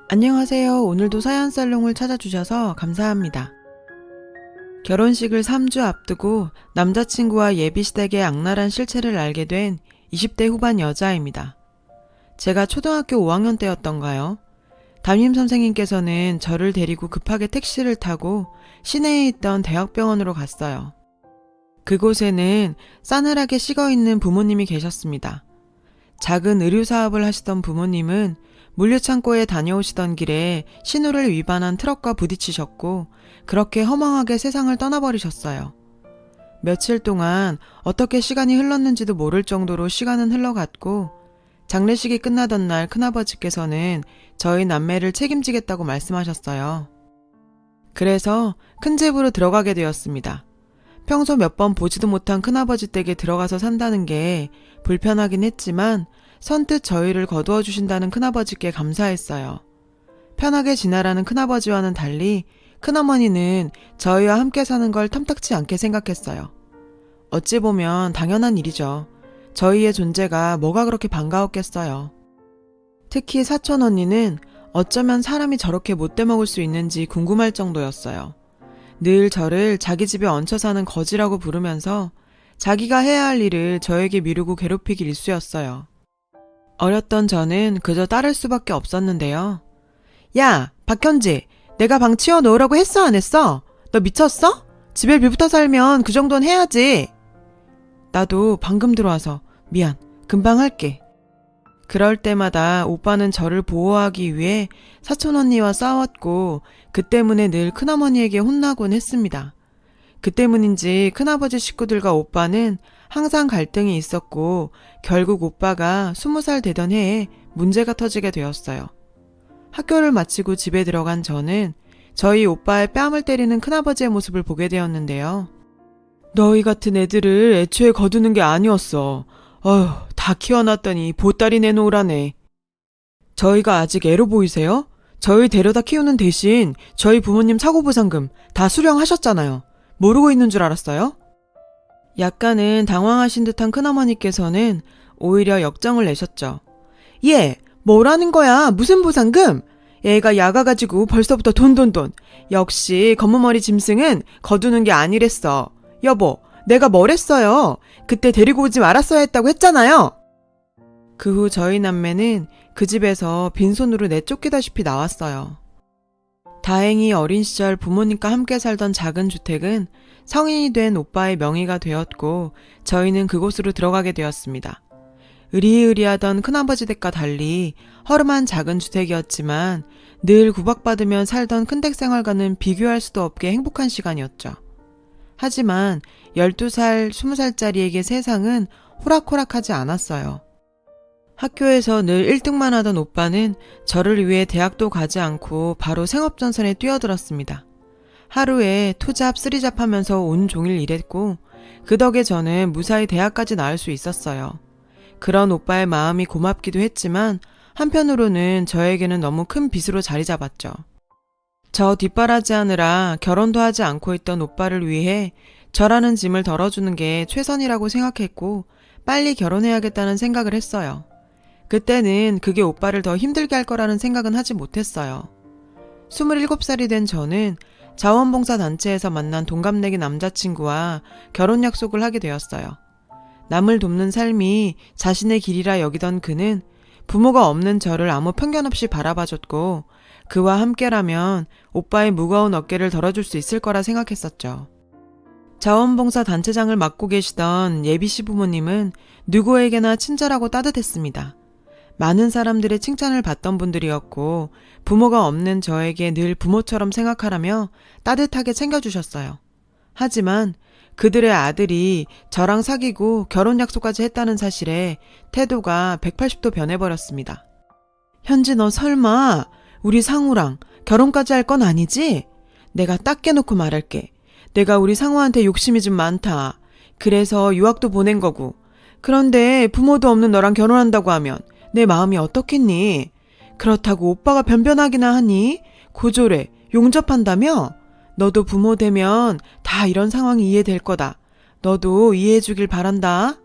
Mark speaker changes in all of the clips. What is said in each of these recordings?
Speaker 1: 안녕하세요. 오늘도 사연살롱을 찾아주셔서 감사합니다. 결혼식을 3주 앞두고 남자친구와 예비시댁의 악랄한 실체를 알게 된 20대 후반 여자입니다. 제가 초등학교 5학년 때였던가요? 담임선생님께서는 저를 데리고 급하게 택시를 타고 시내에 있던 대학병원으로 갔어요. 그곳에는 싸늘하게 식어있는 부모님이 계셨습니다. 작은 의류사업을 하시던 부모님은 물류창고에 다녀오시던 길에 신호를 위반한 트럭과 부딪히셨고 그렇게 허망하게 세상을 떠나버리셨어요. 며칠 동안 어떻게 시간이 흘렀는지도 모를 정도로 시간은 흘러갔고 장례식이 끝나던 날 큰아버지께서는 저희 남매를 책임지겠다고 말씀하셨어요. 그래서 큰 집으로 들어가게 되었습니다. 평소 몇 번 보지도 못한 큰아버지 댁에 들어가서 산다는 게 불편하긴 했지만 선뜻 저희를 거두어 주신다는 큰아버지께 감사했어요. 편하게 지내라는 큰아버지와는 달리 큰어머니는 저희와 함께 사는 걸 탐탁치 않게 생각했어요. 어찌 보면 당연한 일이죠. 저희의 존재가 뭐가 그렇게 반가웠겠어요. 특히 사촌 언니는 어쩌면 사람이 저렇게 못돼 먹을 수 있는지 궁금할 정도였어요. 늘 저를 자기 집에 얹혀 사는 거지라고 부르면서 자기가 해야 할 일을 저에게 미루고 괴롭히기 일쑤였어요. 어렸던 저는 그저 따를 수밖에 없었는데요. 야, 박현지, 내가 방 치워 놓으라고 했어 안 했어? 너 미쳤어? 집에 빌붙어 살면 그 정도는 해야지. 나도 방금 들어와서 미안, 금방 할게. 그럴 때마다 오빠는 저를 보호하기 위해 사촌 언니와 싸웠고 그 때문에 늘 큰어머니에게 혼나곤 했습니다. 그 때문인지 큰아버지 식구들과 오빠는 항상 갈등이 있었고 결국 오빠가 20살 되던 해에 문제가 터지게 되었어요. 학교를 마치고 집에 들어간 저는 저희 오빠의 뺨을 때리는 큰아버지의 모습을 보게 되었는데요. 너희 같은 애들을 애초에 거두는 게 아니었어. 어휴, 다 키워놨더니 보따리 내놓으라네. 저희가 아직 애로 보이세요? 저희 데려다 키우는 대신 저희 부모님 사고보상금 다 수령하셨잖아요. 모르고 있는 줄 알았어요? 약간은 당황하신 듯한 큰어머니께서는 오히려 역정을 내셨죠. 얘, 뭐라는 거야? 무슨 보상금? 얘가 야가가지고 벌써부터 돈. 역시 검은머리 짐승은 거두는 게 아니랬어. 여보, 내가 뭘 했어요? 그때 데리고 오지 말았어야 했다고 했잖아요. 그 후 저희 남매는 그 집에서 빈손으로 내쫓기다시피 나왔어요. 다행히 어린 시절 부모님과 함께 살던 작은 주택은 성인이 된 오빠의 명의가 되었고 저희는 그곳으로 들어가게 되었습니다. 으리으리하던 큰아버지 댁과 달리 허름한 작은 주택이었지만 늘 구박받으며 살던 큰댁 생활과는 비교할 수도 없게 행복한 시간이었죠. 하지만 12살, 20살짜리에게 세상은 호락호락하지 않았어요. 학교에서 늘 1등만 하던 오빠는 저를 위해 대학도 가지 않고 바로 생업전선에 뛰어들었습니다. 하루에 투잡, 쓰리잡 하면서 온종일 일했고 그 덕에 저는 무사히 대학까지 나올 수 있었어요. 그런 오빠의 마음이 고맙기도 했지만 한편으로는 저에게는 너무 큰 빚으로 자리 잡았죠. 저 뒷바라지하느라 결혼도 하지 않고 있던 오빠를 위해 저라는 짐을 덜어주는 게 최선이라고 생각했고 빨리 결혼해야겠다는 생각을 했어요. 그때는 그게 오빠를 더 힘들게 할 거라는 생각은 하지 못했어요. 27살이 된 저는 자원봉사단체에서 만난 동갑내기 남자친구와 결혼 약속을 하게 되었어요. 남을 돕는 삶이 자신의 길이라 여기던 그는 부모가 없는 저를 아무 편견 없이 바라봐줬고 그와 함께라면 오빠의 무거운 어깨를 덜어줄 수 있을 거라 생각했었죠. 자원봉사단체장을 맡고 계시던 예비 시부모님은 누구에게나 친절하고 따뜻했습니다. 많은 사람들의 칭찬을 받던 분들이었고 부모가 없는 저에게 늘 부모처럼 생각하라며 따뜻하게 챙겨주셨어요. 하지만 그들의 아들이 저랑 사귀고 결혼 약속까지 했다는 사실에 태도가 180도 변해버렸습니다. 현지 너 설마 우리 상우랑 결혼까지 할 건 아니지? 내가 딱 깨놓고 말할게. 내가 우리 상우한테 욕심이 좀 많다. 그래서 유학도 보낸 거고. 그런데 부모도 없는 너랑 결혼한다고 하면 내 마음이 어떻겠니? 그렇다고 오빠가 변변하기나 하니? 고졸해 용접한다며? 너도 부모 되면 다 이런 상황이 이해될 거다. 너도 이해해주길 바란다.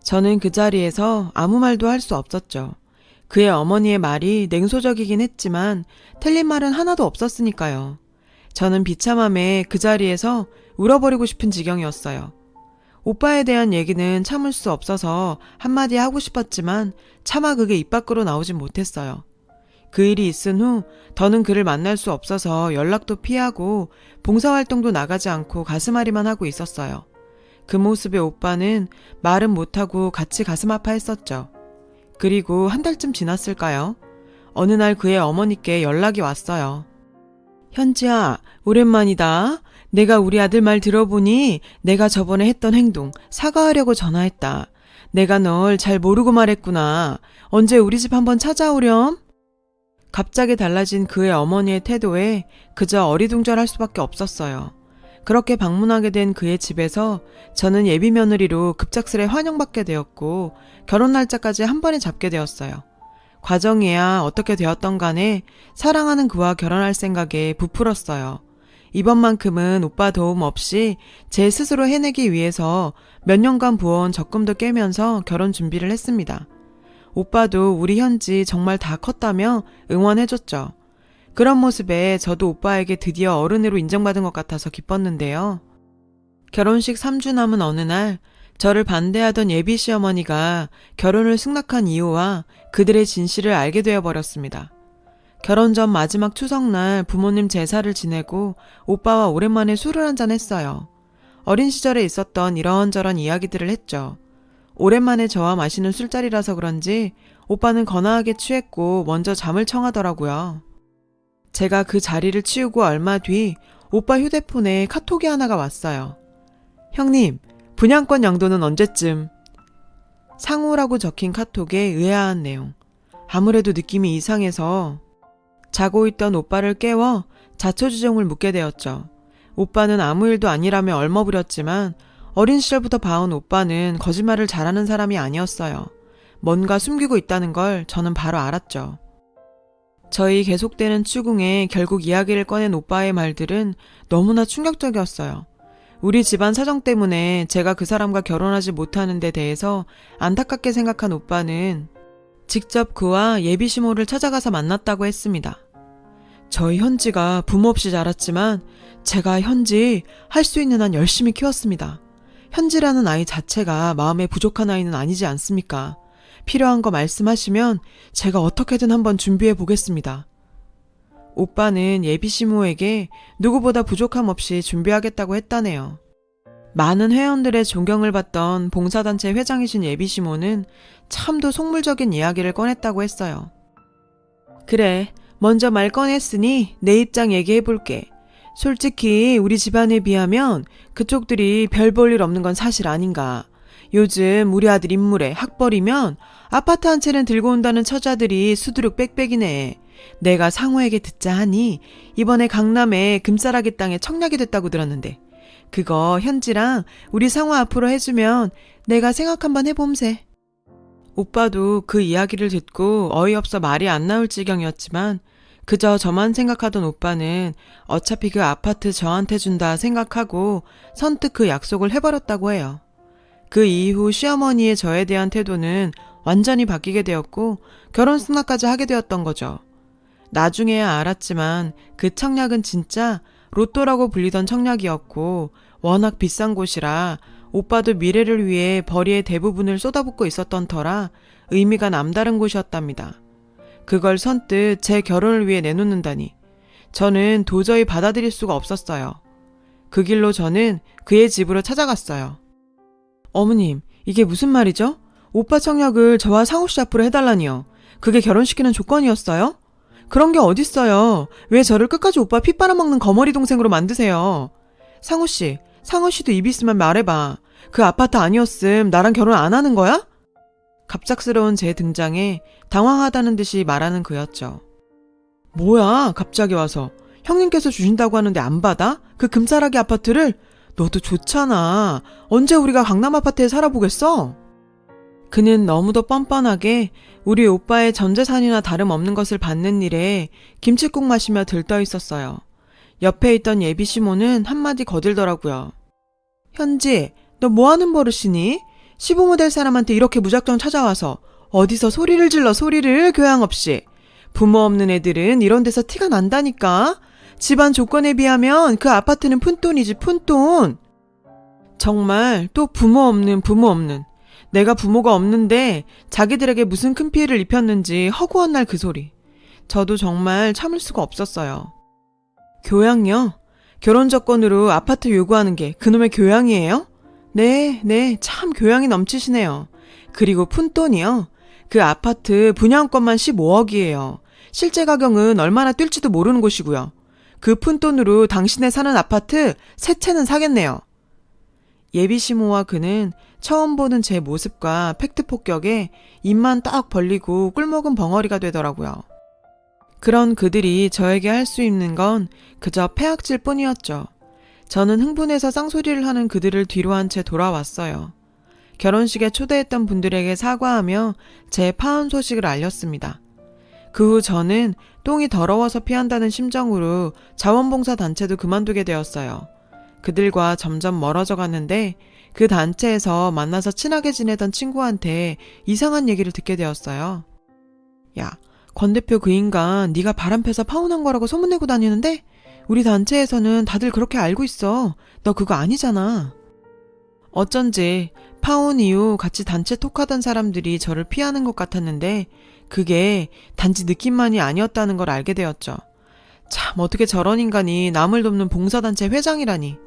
Speaker 1: 저는 그 자리에서 아무 말도 할 수 없었죠. 그의 어머니의 말이 냉소적이긴 했지만 틀린 말은 하나도 없었으니까요. 저는 비참함에 그 자리에서 울어버리고 싶은 지경이었어요. 오빠에 대한 얘기는 참을 수 없어서 한마디 하고 싶었지만 차마 그게 입 밖으로 나오진 못했어요. 그 일이 있은 후 더는 그를 만날 수 없어서 연락도 피하고 봉사활동도 나가지 않고 가슴앓이만 하고 있었어요. 그 모습에 오빠는 말은 못하고 같이 가슴 아파했었죠. 그리고 한 달쯤 지났을까요? 어느 날 그의 어머니께 연락이 왔어요. 현지야, 오랜만이다. 내가 우리 아들 말 들어보니 내가 저번에 했던 행동 사과하려고 전화했다. 내가 널 잘 모르고 말했구나. 언제 우리 집 한번 찾아오렴? 갑자기 달라진 그의 어머니의 태도에 그저 어리둥절할 수밖에 없었어요. 그렇게 방문하게 된 그의 집에서 저는 예비 며느리로 급작스레 환영받게 되었고 결혼 날짜까지 한 번에 잡게 되었어요. 과정이야 어떻게 되었던 간에 사랑하는 그와 결혼할 생각에 부풀었어요. 이번만큼은 오빠 도움 없이 제 스스로 해내기 위해서 몇 년간 부어온 적금도 깨면서 결혼 준비를 했습니다. 오빠도 우리 현지 정말 다 컸다며 응원해줬죠. 그런 모습에 저도 오빠에게 드디어 어른으로 인정받은 것 같아서 기뻤는데요. 결혼식 3주 남은 어느 날 저를 반대하던 예비 시어머니가 결혼을 승낙한 이유와 그들의 진실을 알게 되어버렸습니다. 결혼 전 마지막 추석날 부모님 제사를 지내고 오빠와 오랜만에 술을 한잔 했어요. 어린 시절에 있었던 이런저런 이야기들을 했죠. 오랜만에 저와 마시는 술자리라서 그런지 오빠는 거나하게 취했고 먼저 잠을 청하더라고요. 제가 그 자리를 치우고 얼마 뒤 오빠 휴대폰에 카톡이 하나가 왔어요. 형님, 분양권 양도는 언제쯤? 상우라고 적힌 카톡에 의아한 내용. 아무래도 느낌이 이상해서 자고 있던 오빠를 깨워 자초지종을 묻게 되었죠. 오빠는 아무 일도 아니라며 얼머부렸지만 어린 시절부터 봐온 오빠는 거짓말을 잘하는 사람이 아니었어요. 뭔가 숨기고 있다는 걸 저는 바로 알았죠. 저희 계속되는 추궁에 결국 이야기를 꺼낸 오빠의 말들은 너무나 충격적이었어요. 우리 집안 사정 때문에 제가 그 사람과 결혼하지 못하는 데 대해서 안타깝게 생각한 오빠는 직접 그와 예비 시모를 찾아가서 만났다고 했습니다. 저희 현지가 부모 없이 자랐지만 제가 현지 할 수 있는 한 열심히 키웠습니다. 현지라는 아이 자체가 마음에 부족한 아이는 아니지 않습니까? 필요한 거 말씀하시면 제가 어떻게든 한번 준비해 보겠습니다. 오빠는 예비 시모에게 누구보다 부족함 없이 준비하겠다고 했다네요. 많은 회원들의 존경을 받던 봉사단체 회장이신 예비 시모는 참도 속물적인 이야기를 꺼냈다고 했어요. 그래, 먼저 말 꺼냈으니 내 입장 얘기해 볼게. 솔직히 우리 집안에 비하면 그쪽들이 별 볼 일 없는 건 사실 아닌가. 요즘 우리 아들 인물에 학벌이면 아파트 한 채는 들고 온다는 처자들이 수두룩 빽빽이네. 내가 상호에게 듣자 하니 이번에 강남에 금싸라기 땅에 청약이 됐다고 들었는데 그거 현지랑 우리 상호 앞으로 해주면 내가 생각 한번 해봄세. 오빠도 그 이야기를 듣고 어이없어 말이 안 나올 지경이었지만 그저 저만 생각하던 오빠는 어차피 그 아파트 저한테 준다 생각하고 선뜻 그 약속을 해버렸다고 해요. 그 이후 시어머니의 저에 대한 태도는 완전히 바뀌게 되었고 결혼 승낙까지 하게 되었던 거죠. 나중에야 알았지만 그 청약은 진짜 로또라고 불리던 청약이었고 워낙 비싼 곳이라 오빠도 미래를 위해 벌이의 대부분을 쏟아붓고 있었던 터라 의미가 남다른 곳이었답니다. 그걸 선뜻 제 결혼을 위해 내놓는다니 저는 도저히 받아들일 수가 없었어요. 그 길로 저는 그의 집으로 찾아갔어요. 어머님, 이게 무슨 말이죠? 오빠 청약을 저와 상우씨 앞으로 해달라니요. 그게 결혼시키는 조건이었어요? 그런 게 어딨어요. 왜 저를 끝까지 오빠 피 빨아먹는 거머리 동생으로 만드세요. 상우씨도 입 있으면 말해봐. 그 아파트 아니었음 나랑 결혼 안 하는 거야? 갑작스러운 제 등장에 당황하다는 듯이 말하는 그였죠. 뭐야 갑자기 와서. 형님께서 주신다고 하는데 안 받아? 그 금싸라기 아파트를? 너도 좋잖아. 언제 우리가 강남 아파트에 살아보겠어? 그는 너무도 뻔뻔하게 우리 오빠의 전 재산이나 다름없는 것을 받는 일에 김칫국 마시며 들떠 있었어요. 옆에 있던 예비 시모는 한마디 거들더라고요. 현지, 너 뭐하는 버릇이니? 시부모 될 사람한테 이렇게 무작정 찾아와서 어디서 소리를 질러 소리를 교양 없이. 부모 없는 애들은 이런 데서 티가 난다니까. 집안 조건에 비하면 그 아파트는 푼돈이지 푼돈. 정말 또 부모 없는. 내가 부모가 없는데 자기들에게 무슨 큰 피해를 입혔는지 허구한 날 그 소리. 저도 정말 참을 수가 없었어요. 교양요? 결혼 조건으로 아파트 요구하는 게 그놈의 교양이에요? 네, 참 교양이 넘치시네요. 그리고 푼돈이요? 그 아파트 분양권만 15억이에요. 실제 가격은 얼마나 뛸지도 모르는 곳이고요. 그 푼돈으로 당신의 사는 아파트 세 채는 사겠네요. 예비시모와 그는 처음 보는 제 모습과 팩트 폭격에 입만 딱 벌리고 꿀먹은 벙어리가 되더라고요. 그런 그들이 저에게 할 수 있는 건 그저 패악질 뿐이었죠. 저는 흥분해서 쌍소리를 하는 그들을 뒤로 한 채 돌아왔어요. 결혼식에 초대했던 분들에게 사과하며 제 파혼 소식을 알렸습니다. 그 후 저는 똥이 더러워서 피한다는 심정으로 자원봉사 단체도 그만두게 되었어요. 그들과 점점 멀어져 갔는데 그 단체에서 만나서 친하게 지내던 친구한테 이상한 얘기를 듣게 되었어요. 야, 권 대표 그 인간 네가 바람 펴서 파혼한 거라고 소문내고 다니는데 우리 단체에서는 다들 그렇게 알고 있어. 너 그거 아니잖아. 어쩐지 파혼 이후 같이 단체 톡하던 사람들이 저를 피하는 것 같았는데 그게 단지 느낌만이 아니었다는 걸 알게 되었죠. 참 어떻게 저런 인간이 남을 돕는 봉사단체 회장이라니.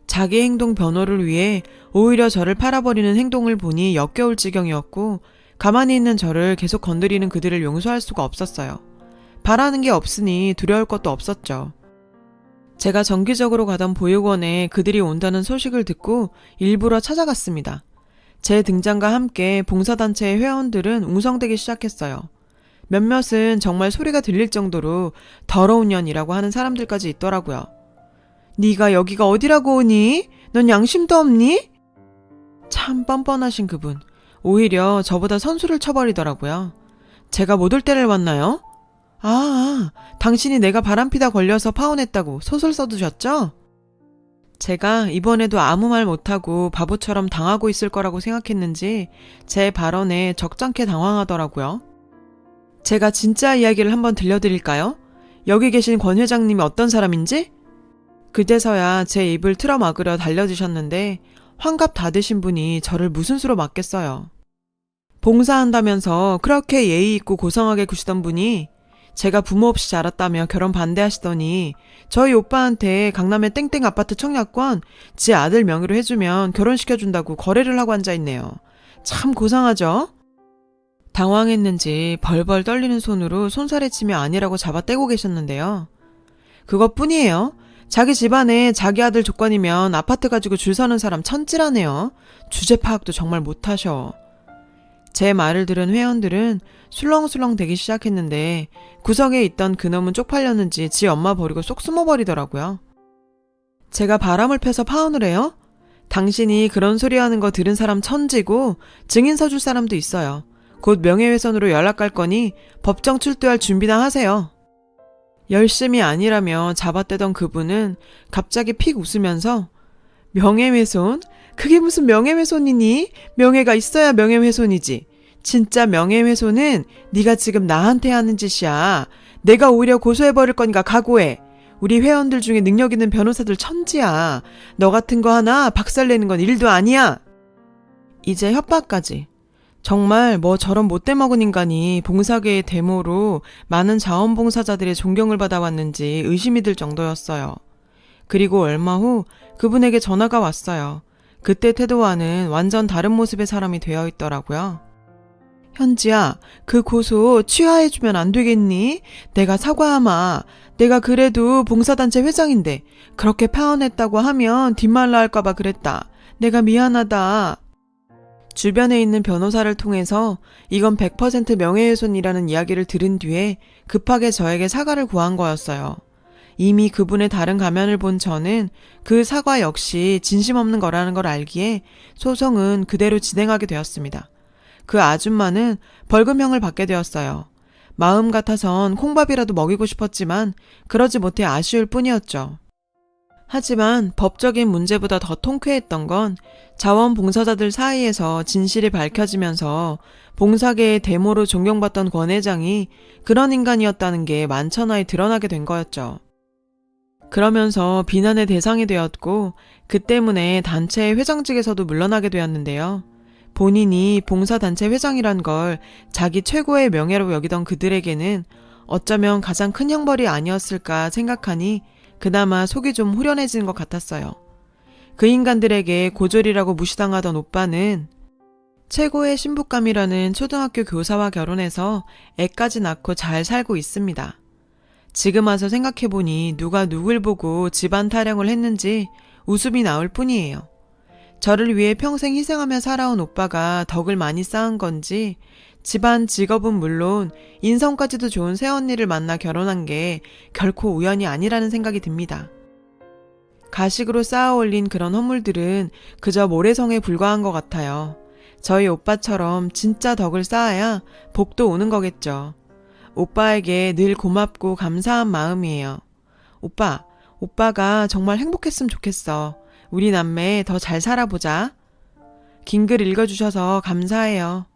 Speaker 1: 자기 행동 변호를 위해 오히려 저를 팔아버리는 행동을 보니 역겨울 지경이었고 가만히 있는 저를 계속 건드리는 그들을 용서할 수가 없었어요. 바라는 게 없으니 두려울 것도 없었죠. 제가 정기적으로 가던 보육원에 그들이 온다는 소식을 듣고 일부러 찾아갔습니다. 제 등장과 함께 봉사단체의 회원들은 웅성대기 시작했어요. 몇몇은 정말 소리가 들릴 정도로 더러운 년이라고 하는 사람들까지 있더라고요. 네가 여기가 어디라고 오니? 넌 양심도 없니? 참 뻔뻔하신 그분. 오히려 저보다 선수를 쳐버리더라고요. 제가 못 올 때를 왔나요? 당신이 내가 바람피다 걸려서 파혼했다고 소설 써두셨죠? 제가 이번에도 아무 말 못하고 바보처럼 당하고 있을 거라고 생각했는지 제 발언에 적잖게 당황하더라고요. 제가 진짜 이야기를 한번 들려드릴까요? 여기 계신 권 회장님이 어떤 사람인지? 그제서야 제 입을 틀어막으려 달려드셨는데 환갑 다 되신 분이 저를 무슨 수로 막겠어요. 봉사한다면서 그렇게 예의 있고 고상하게 구시던 분이 제가 부모 없이 자랐다며 결혼 반대하시더니 저희 오빠한테 강남의 땡땡 아파트 청약권 지 아들 명의로 해주면 결혼시켜준다고 거래를 하고 앉아있네요. 참 고상하죠? 당황했는지 벌벌 떨리는 손으로 손사래치며 아니라고 잡아떼고 계셨는데요. 그것뿐이에요. 자기 집안에 자기 아들 조건이면 아파트 가지고 줄 서는 사람 천찌라네요. 주제 파악도 정말 못하셔. 제 말을 들은 회원들은 술렁술렁 대기 시작했는데 구석에 있던 그놈은 쪽팔렸는지 지 엄마 버리고 쏙 숨어버리더라고요. 제가 바람을 펴서 파혼을 해요? 당신이 그런 소리 하는 거 들은 사람 천지고 증인 서줄 사람도 있어요. 곧 명예훼손으로 연락갈 거니 법정 출두할 준비나 하세요. 열심이 아니라며 잡아떼던 그분은 갑자기 픽 웃으면서 명예훼손? 그게 무슨 명예훼손이니? 명예가 있어야 명예훼손이지. 진짜 명예훼손은 네가 지금 나한테 하는 짓이야. 내가 오히려 고소해버릴 거니까 각오해. 우리 회원들 중에 능력 있는 변호사들 천지야. 너 같은 거 하나 박살내는 건 일도 아니야. 이제 협박까지. 정말 뭐 저런 못돼 먹은 인간이 봉사계의 데모로 많은 자원봉사자들의 존경을 받아왔는지 의심이 들 정도였어요. 그리고 얼마 후 그분에게 전화가 왔어요. 그때 태도와는 완전 다른 모습의 사람이 되어 있더라고요. 현지야, 그 고소 취하해주면 안 되겠니? 내가 사과하마. 내가 그래도 봉사단체 회장인데 그렇게 파혼했다고 하면 뒷말라 할까봐 그랬다. 내가 미안하다. 주변에 있는 변호사를 통해서 이건 100% 명예훼손이라는 이야기를 들은 뒤에 급하게 저에게 사과를 구한 거였어요. 이미 그분의 다른 가면을 본 저는 그 사과 역시 진심 없는 거라는 걸 알기에 소송은 그대로 진행하게 되었습니다. 그 아줌마는 벌금형을 받게 되었어요. 마음 같아선 콩밥이라도 먹이고 싶었지만 그러지 못해 아쉬울 뿐이었죠. 하지만 법적인 문제보다 더 통쾌했던 건 자원봉사자들 사이에서 진실이 밝혀지면서 봉사계의 대모로 존경받던 권 회장이 그런 인간이었다는 게 만천하에 드러나게 된 거였죠. 그러면서 비난의 대상이 되었고 그 때문에 단체의 회장직에서도 물러나게 되었는데요. 본인이 봉사단체 회장이란 걸 자기 최고의 명예로 여기던 그들에게는 어쩌면 가장 큰 형벌이 아니었을까 생각하니 그나마 속이 좀 후련해진 것 같았어요. 그 인간들에게 고졸이라고 무시당하던 오빠는 최고의 신부감이라는 초등학교 교사와 결혼해서 애까지 낳고 잘 살고 있습니다. 지금 와서 생각해보니 누가 누굴 보고 집안 타령을 했는지 웃음이 나올 뿐이에요. 저를 위해 평생 희생하며 살아온 오빠가 덕을 많이 쌓은 건지 집안 직업은 물론 인성까지도 좋은 새언니를 만나 결혼한 게 결코 우연이 아니라는 생각이 듭니다. 가식으로 쌓아 올린 그런 허물들은 그저 모래성에 불과한 것 같아요. 저희 오빠처럼 진짜 덕을 쌓아야 복도 오는 거겠죠. 오빠에게 늘 고맙고 감사한 마음이에요. 오빠가 정말 행복했으면 좋겠어. 우리 남매 더 잘 살아보자. 긴 글 읽어주셔서 감사해요.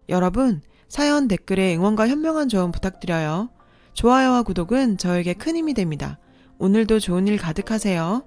Speaker 1: 여러분, 사연 댓글에 응원과 현명한 조언 부탁드려요. 좋아요와 구독은 저에게 큰 힘이 됩니다. 오늘도 좋은 일 가득하세요.